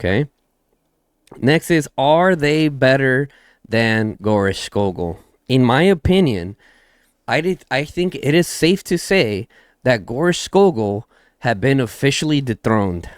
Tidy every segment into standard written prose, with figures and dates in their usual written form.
Okay. Next is, are they better than Goresh Skogul? In my opinion, I think it is safe to say that Goresh Skogul had been officially dethroned.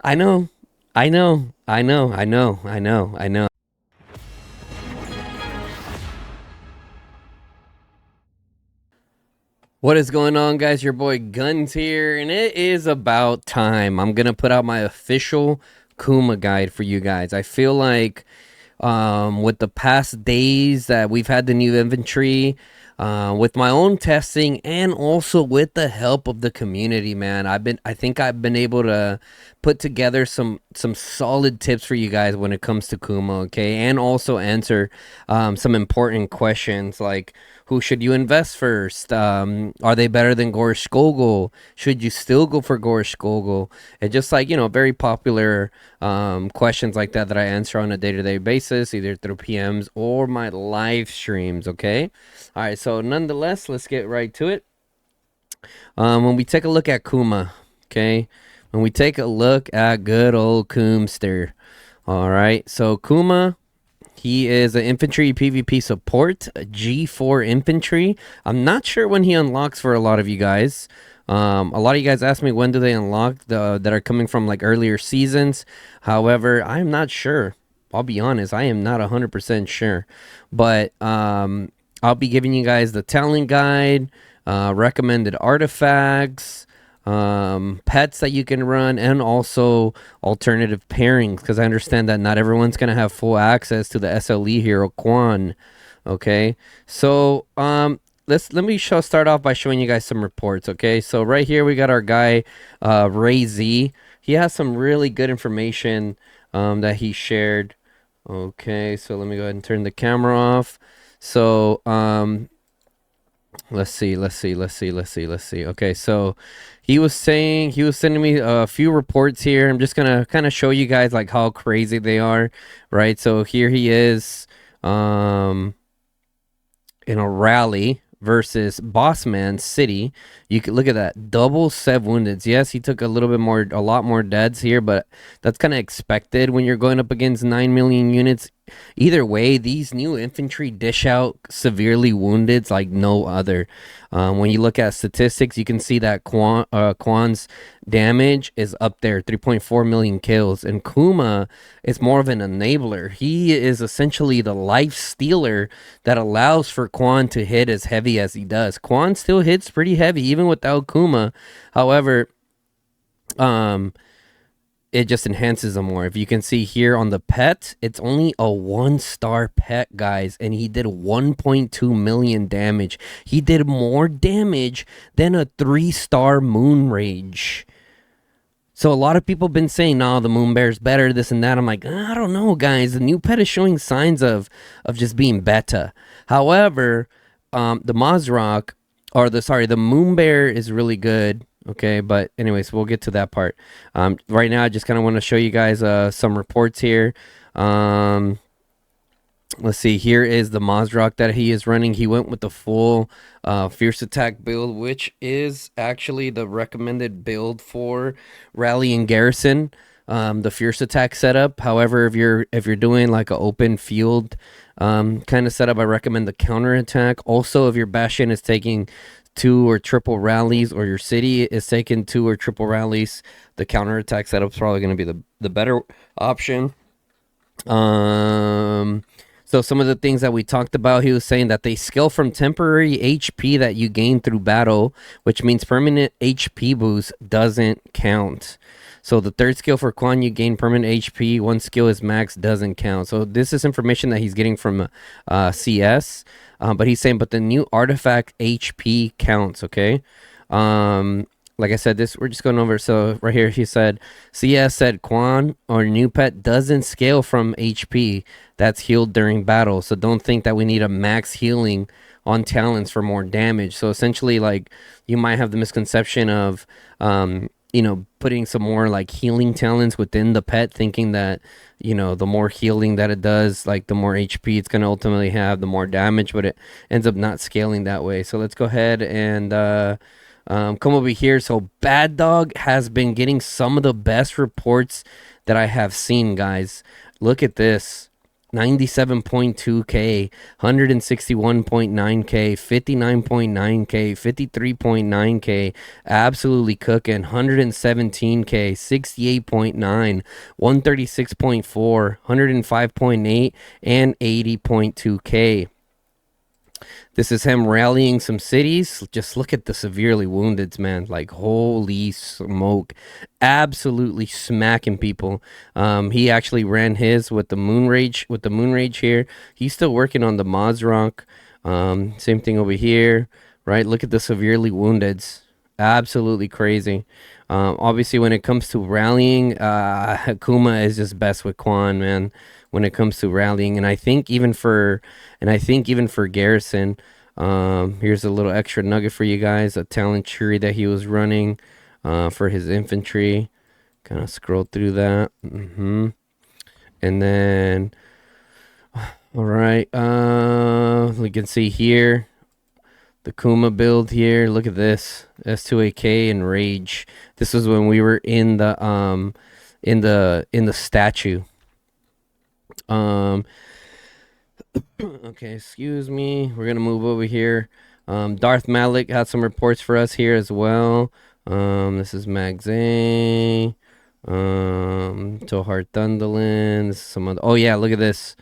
I know, I know, I know, I know, I know, I know. What is going on, guys? Your boy Guns here, and it is about time. I'm gonna put out my official Kuma guide for you guys. I feel like with the past days that we've had the new inventory, with my own testing and also with the help of the community, man, I think I've been able to put together some solid tips for you guys when it comes to Kuma, okay, and also answer some important questions like, who should you invest first? Are they better than Goresh Skogul? Should you still go for Goresh Skogul? And just like, very popular questions like that I answer on a day-to-day basis, either through PMs or my live streams, okay? All right, so nonetheless, let's get right to it. When we take a look at Kuma, okay? When we take a look at good old Kumster, all right? So Kuma, he is an infantry PvP support, G4 infantry. I'm not sure when he unlocks for a lot of you guys. A lot of you guys ask me when do they unlock that are coming from like earlier seasons. However, I'm not sure. I'll be honest, I am not 100% sure. But I'll be giving you guys the talent guide, recommended artifacts, pets that you can run, and also alternative pairings, because I understand that not everyone's gonna have full access to the SLE hero Kuan. Okay, so let me start off by showing you guys some reports. Okay, so right here we got our guy Ray Z. He has some really good information that he shared. Okay, so let me go ahead and turn the camera off. So let's see. Okay, so he was sending me a few reports here. I'm just gonna kind of show you guys like how crazy they are, right? So here he is in a rally versus Bossman City. You can look at that, double 7 woundeds. Yes, he took a lot more deads here, but that's kind of expected when you're going up against 9 million units. Either way, these new infantry dish out severely wounded like no other. When you look at statistics, you can see that Kuan's damage is up there, 3.4 million kills, and Kuma is more of an enabler. He is essentially the life stealer that allows for Kuan to hit as heavy as he does. Kuan still hits pretty heavy even without Kuma. However, it just enhances them more. If you can see here on the pet, it's only a 1-star pet, guys, and he did 1.2 million damage. He did more damage than a 3-star Moon Rage. So a lot of people have been saying, no, the Moon Bear's better, this and that. I'm like, I don't know, guys. The new pet is showing signs of just being beta. However, the the Moon Bear is really good. Okay, but anyways, we'll get to that part. Right now, I just kind of want to show you guys some reports here. Let's see. Here is the Mazrak that he is running. He went with the full Fierce Attack build, which is actually the recommended build for Rally and Garrison. The Fierce Attack setup. However, if you're doing like an open field kind of setup, I recommend the Counter Attack. Also, if your Bastion is taking 2 or triple rallies, or your city is taking 2 or triple rallies, the Counter Attack setup is probably going to be the better option. So some of the things that we talked about, he was saying that they scale from temporary HP that you gain through battle, which means permanent HP boost doesn't count. So the third skill for Kuan, you gain permanent HP. One skill is max, doesn't count. So this is information that he's getting from CS. But he's saying, but the new artifact HP counts, okay? Like I said, we're just going over. So right here, he said, CS said Kuan or new pet doesn't scale from HP that's healed during battle. So don't think that we need a max healing on talents for more damage. So essentially, like, you might have the misconception of, putting some more like healing talents within the pet, thinking that, the more healing that it does, like the more HP it's going to ultimately have, the more damage, but it ends up not scaling that way. So let's go ahead and Come over here. So Bad Dog has been getting some of the best reports that I have seen, guys. Look at this. 97.2K, 161.9K, 59.9K, 53.9K, absolutely cooking, 117K, 68.9, 136.4, 105.8, and 80.2K. This is him rallying some cities. Just look at the severely woundeds, man. Like, holy smoke. Absolutely smacking people. He actually ran his with the Moon Rage here. He's still working on the Mazrock. Same thing over here, right? Look at the severely woundeds. Absolutely crazy. Obviously, when it comes to rallying, Kuma is just best with Kuan, man. When it comes to rallying, and I think even for Garrison, here's a little extra nugget for you guys: a talent tree that he was running, for his infantry. Kind of scroll through that, and then, all right, we can see here the Kuma build here. Look at this. S2AK and Rage. This was when we were in the in the statue. Um okay, excuse me. We're gonna move over here. Darth Malik had some reports for us here as well. This is Magzane. Tohar Thunderlands. Some other. Oh yeah, look at this.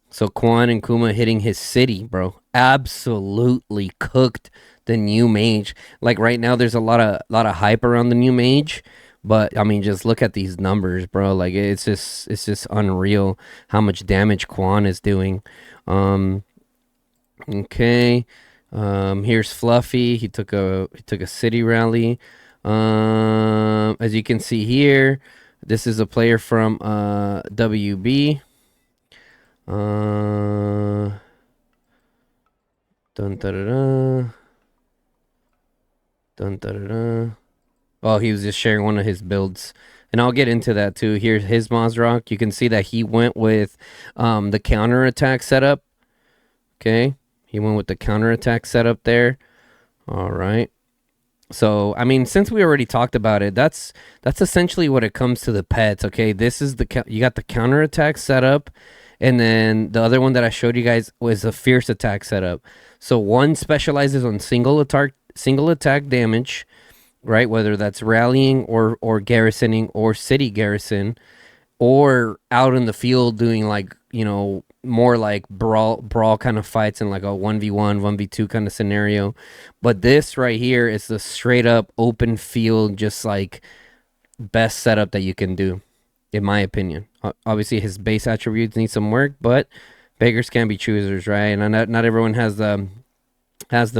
So Kuan and Kuma hitting his city, bro. Absolutely cooked the new mage. Like right now, there's a lot of hype around the new mage, but I mean, just look at these numbers, bro. Like it's just unreal how much damage Kuan is doing. Um, okay. Here's Fluffy. He took a city rally. As you can see here, this is a player from WB. Dun da da da. Dun da da da. Oh, he was just sharing one of his builds. And I'll get into that too. Here's his Mazrock. You can see that he went with the counterattack setup. Okay. He went with the counterattack setup there. All right. So, I mean, since we already talked about it, that's essentially what it comes to the pets, okay? This is you got the counterattack setup, and then the other one that I showed you guys was a fierce attack setup. So one specializes on single attack damage, right? Whether that's rallying or garrisoning or city garrison, or out in the field doing like, more like brawl kind of fights in like a 1v1 1v2 kind of scenario. But this right here is the straight up open field, just like best setup that you can do, in my opinion. Obviously his base attributes need some work, but beggars can be choosers, right? And not everyone has the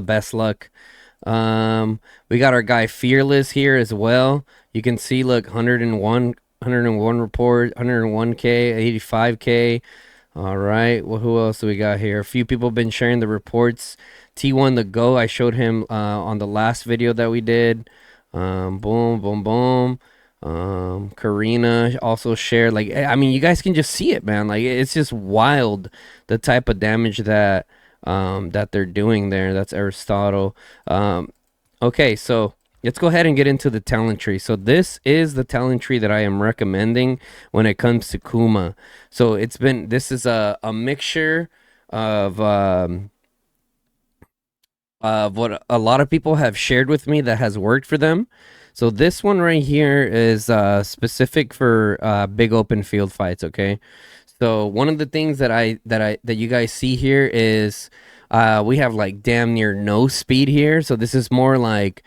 best luck. We got our guy Fearless here as well. You can see, look, 101 report, 101K, 85K. All right. Well, who else do we got here? A few people have been sharing the reports. T1 the Go, I showed him on the last video that we did. Boom, boom, boom. Karina also shared. Like, I mean, you guys can just see it, man. Like, it's just wild the type of damage that they're doing there. That's Aristotle. Okay, so let's go ahead and get into the talent tree. So this is the talent tree that I am recommending when it comes to Kuma. So this is a mixture of what a lot of people have shared with me that has worked for them. So this one right here is specific for big open field fights, okay? So one of the things that you guys see here is we have like damn near no speed here. So this is more like,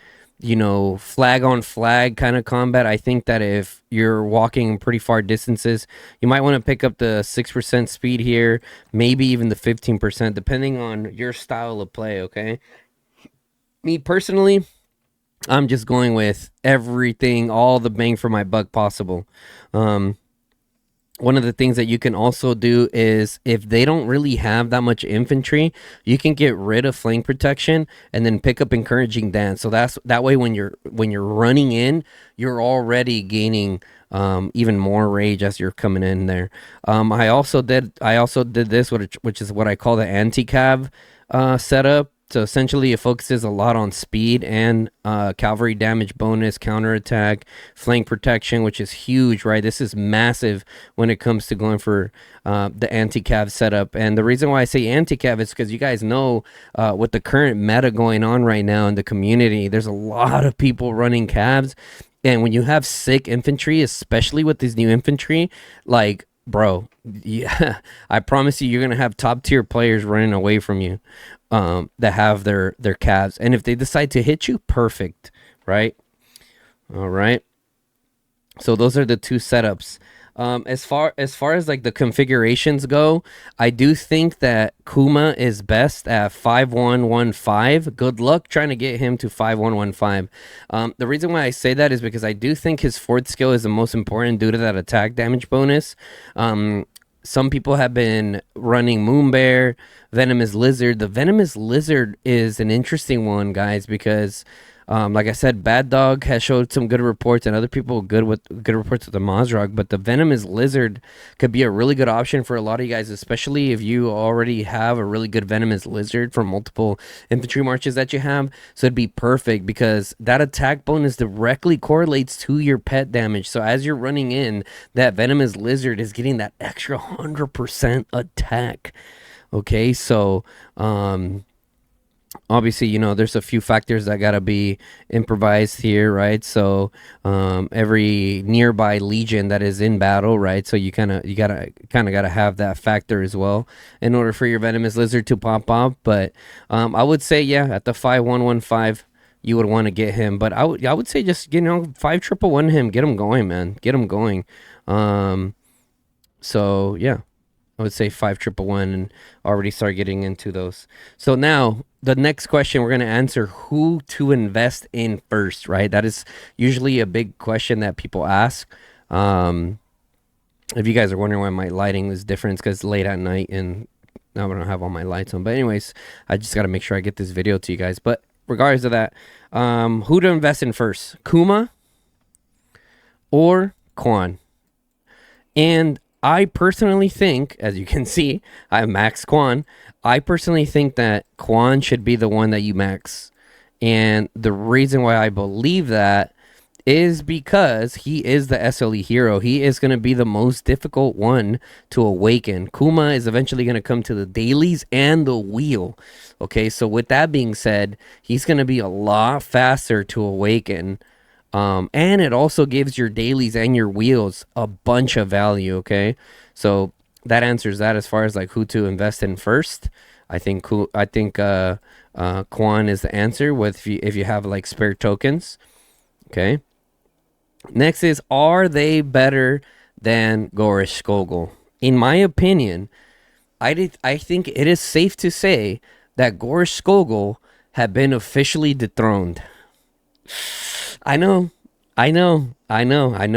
flag on flag kind of combat. I think that if you're walking pretty far distances, you might want to pick up the 6% speed here, maybe even the 15%, depending on your style of play, okay? Me personally, I'm just going with everything, all the bang for my buck possible. One of the things that you can also do is if they don't really have that much infantry, you can get rid of flank protection and then pick up encouraging dance. So that way when you're running in, you're already gaining even more rage as you're coming in there. I also did this, which is what I call the anti-cav setup. So essentially, it focuses a lot on speed and cavalry damage bonus, counterattack, flank protection, which is huge, right? This is massive when it comes to going for the anti-cav setup. And the reason why I say anti-cav is because you guys know with the current meta going on right now in the community, there's a lot of people running cavs. And when you have sick infantry, especially with these new infantry, like, bro, yeah, I promise you, you're gonna have top tier players running away from you, that have their calves, and if they decide to hit you, perfect, right? All right. So those are the two setups. As far as like the configurations go, I do think that Kuma is best at 5115. Good luck trying to get him to 5115. The reason why I say that is because I do think his fourth skill is the most important due to that attack damage bonus. Some people have been running Moonbear, Venomous Lizard. The Venomous Lizard is an interesting one, guys, because like I said, Bad Dog has showed some good reports, and other people good reports with the Mazrog. But the Venomous Lizard could be a really good option for a lot of you guys, especially if you already have a really good Venomous Lizard from multiple infantry marches that you have. So it'd be perfect because that attack bonus directly correlates to your pet damage. So as you're running in, that Venomous Lizard is getting that extra 100% attack. Okay, so obviously, there's a few factors that gotta be improvised here, right? So every nearby legion that is in battle, right? So you gotta have that factor as well in order for your Venomous Lizard to pop off. But I would say, yeah, at the 5115, you would want to get him. But I would say just 5111 him, get him going, man, get him going. So yeah, I would say 5111 and already start getting into those. So now the next question we're going to answer, who to invest in first, right? That is usually a big question that people ask. If you guys are wondering why my lighting is different, it's because it's late at night and now I don't have all my lights on. But anyways, I just got to make sure I get this video to you guys. But regardless of that, who to invest in first, Kuma or Kuan? And I personally think, as you can see, I max Kuan. I personally think that Kuan should be the one that you max. And the reason why I believe that is because he is the SLE hero. He is going to be the most difficult one to awaken. Kuma is eventually going to come to the dailies and the wheel. Okay, so with that being said, he's going to be a lot faster to awaken. And it also gives your dailies and your wheels a bunch of value, okay? So that answers that as far as like who to invest in first. I think Kuan is the answer if you have like spare tokens, okay? Next is, are they better than Goresh Skogul? In my opinion, I think it is safe to say that Goresh Skogul have been officially dethroned. I know. I've been kind of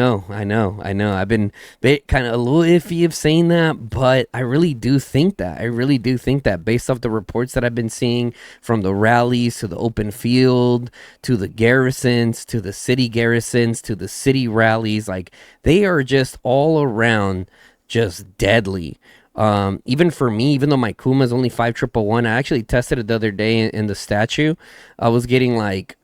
a little iffy of saying that, but I really do think that. Based off the reports that I've been seeing from the rallies to the open field to the garrisons to the city garrisons to the city rallies, like they are just all around just deadly. Even for me, even though my Kuma is only 5111, I actually tested it the other day in the statue. I was getting like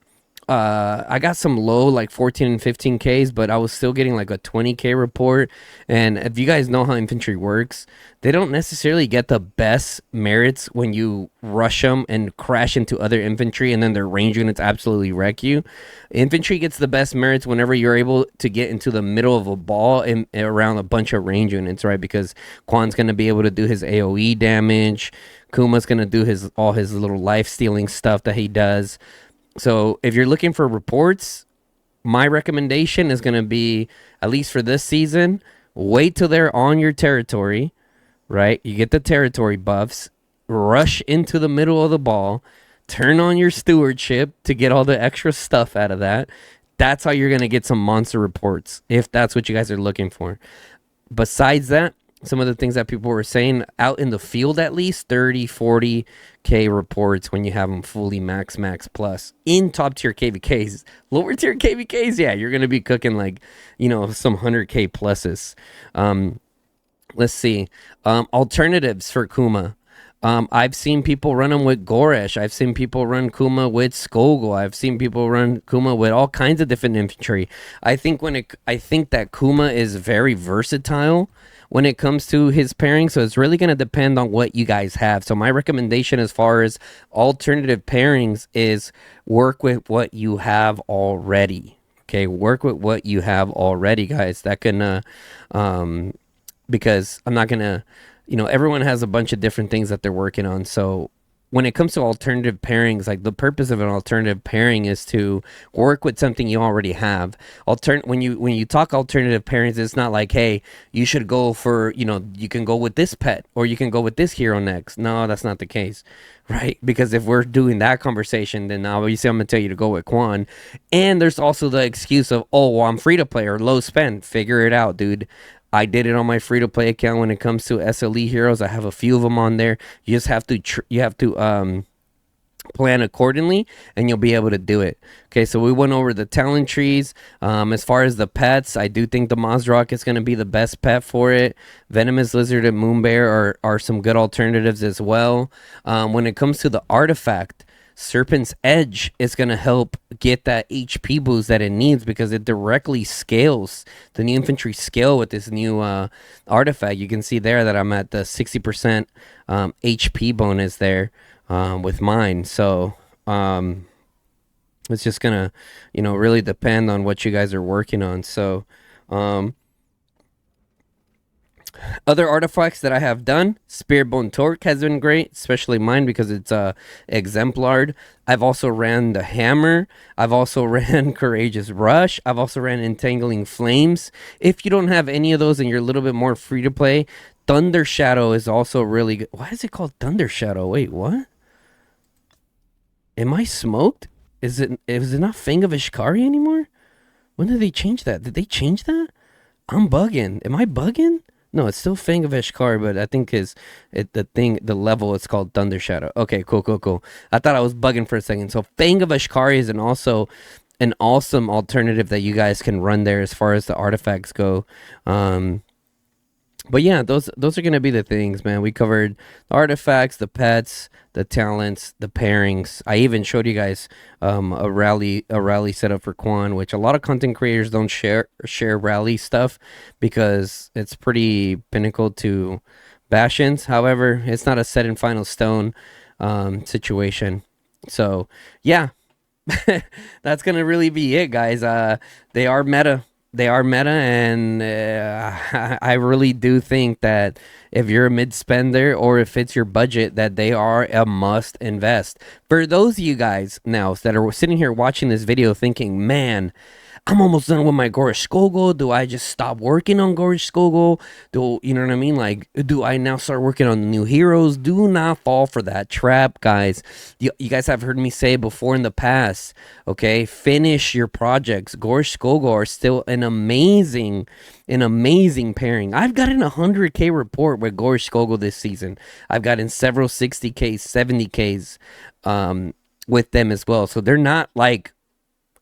I got some low like 14 and 15Ks, but I was still getting like a 20K report. And if you guys know how infantry works, they don't necessarily get the best merits when you rush them and crash into other infantry and then their range units absolutely wreck you. Infantry gets the best merits whenever you're able to get into the middle of a ball and around a bunch of range units, right? Because Kuan's going to be able to do his AoE damage. Kuma's going to do all his little life stealing stuff that he does. So if you're looking for reports, my recommendation is going to be, at least for this season, wait till they're on your territory, right? You get the territory buffs, rush into the middle of the ball, turn on your stewardship to get all the extra stuff out of that. That's how you're going to get some monster reports, if that's what you guys are looking for. Besides that, some of the things that people were saying out in the field, at least 30, 40K reports when you have them fully max plus in top tier KVKs. Lower tier KVKs, yeah, you're going to be cooking like, some 100K pluses. Let's see. Alternatives for Kuma. I've seen people run them with Goresh. I've seen people run Kuma with Skogul. I've seen people run Kuma with all kinds of different infantry. I think that Kuma is very versatile when it comes to his pairing. So it's really going to depend on what you guys have. So my recommendation as far as alternative pairings is work with what you have already. Okay, work with what you have already, guys. That can because I'm not gonna, everyone has a bunch of different things that they're working on. So when it comes to alternative pairings, like the purpose of an alternative pairing is to work with something you already have. When you talk alternative pairings, it's not like, hey, you should go for, you can go with this pet or you can go with this hero next. No, that's not the case, right? Because if we're doing that conversation, then obviously I'm gonna tell you to go with Kuan. And there's also the excuse of, oh, well, I'm free to play or low spend. Figure it out, dude. I did it on my free to play account when it comes to SLE heroes. I have a few of them on there. You just have to plan accordingly and you'll be able to do it. Okay, so we went over the talent trees. As far as the pets, I do think the Mozrock is going to be the best pet for it. Venomous Lizard and Moonbear are some good alternatives as well. When it comes to the artifact, Serpent's Edge is going to help get that HP boost that it needs because it directly scales the new infantry scale with this new artifact. You can see there that I'm at the 60% HP bonus there with mine. So it's just going to, really depend on what you guys are working on. So other artifacts that I have done, Spearbone Torque has been great, especially mine because it's exemplar. I've also ran the Hammer. I've also ran Courageous Rush. I've also ran Entangling Flames. If you don't have any of those and you're a little bit more free to play, Thunder Shadow is also really good. Why is it called Thunder Shadow? Wait, what? Am I smoked? Is it not Fang of Ishkari anymore? When did they change that? Did they change that? I'm bugging. Am I bugging? No, it's still Fang of Ishkar, but I think the level is called Thunder Shadow. Okay, cool. I thought I was bugging for a second. So Fang of Ishkari is also an awesome alternative that you guys can run there as far as the artifacts go. But yeah, those are gonna be the things, man. We covered the artifacts, the pets, the talents, the pairings. I even showed you guys a rally setup for Kuan, which a lot of content creators don't share rally stuff because it's pretty pinnacle to Bastions. However, it's not a set in final stone situation. So yeah, that's gonna really be it, guys. They are meta. And I really do think that if you're a mid spender or if it's your budget, that they are a must invest. For those of you guys now that are sitting here watching this video thinking, man, I'm almost done with my Goresh Skogul. Do I just stop working on Goresh Skogul? You know what I mean? Like, do I now start working on the new heroes? Do not fall for that trap, guys. You guys have heard me say before in the past, okay? Finish your projects. Goresh Skogul are still an amazing pairing. I've gotten a 100K report with Goresh Skogul this season. I've gotten several 60Ks, 70Ks with them as well. So they're not like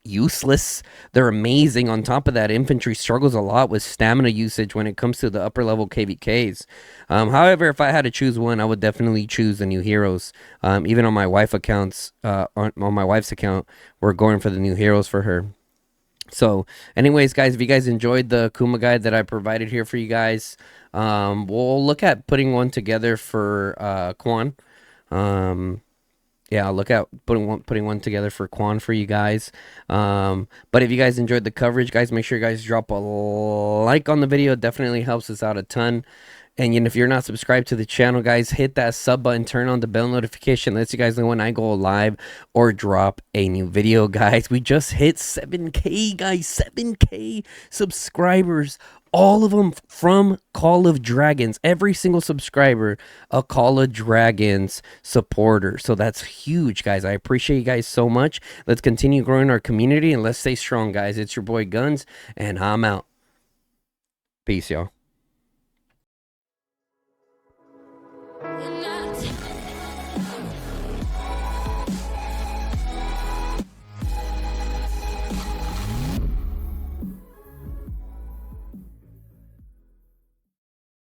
useless. They're amazing. On top of that, infantry struggles a lot with stamina usage when it comes to the upper level KVKs. However, if I had to choose one, I would definitely choose the new heroes. Even on my wife's account, we're going for the new heroes for her. So anyways, guys, if you guys enjoyed the Kuma guide that I provided here for you guys, we'll look at putting one together for Kuan. Yeah, I'll look at putting one together for Kuan for you guys. But if you guys enjoyed the coverage, guys, make sure you guys drop a like on the video. It definitely helps us out a ton. And if you're not subscribed to the channel, guys, hit that sub button, turn on the bell notification. Lets you guys know when I go live or drop a new video, guys. We just hit 7K, guys, 7K subscribers. All of them from Call of Dragons. Every single subscriber, a Call of Dragons supporter. So that's huge, guys. I appreciate you guys so much. Let's continue growing our community and let's stay strong, guys. It's your boy Guns, and I'm out. Peace, y'all.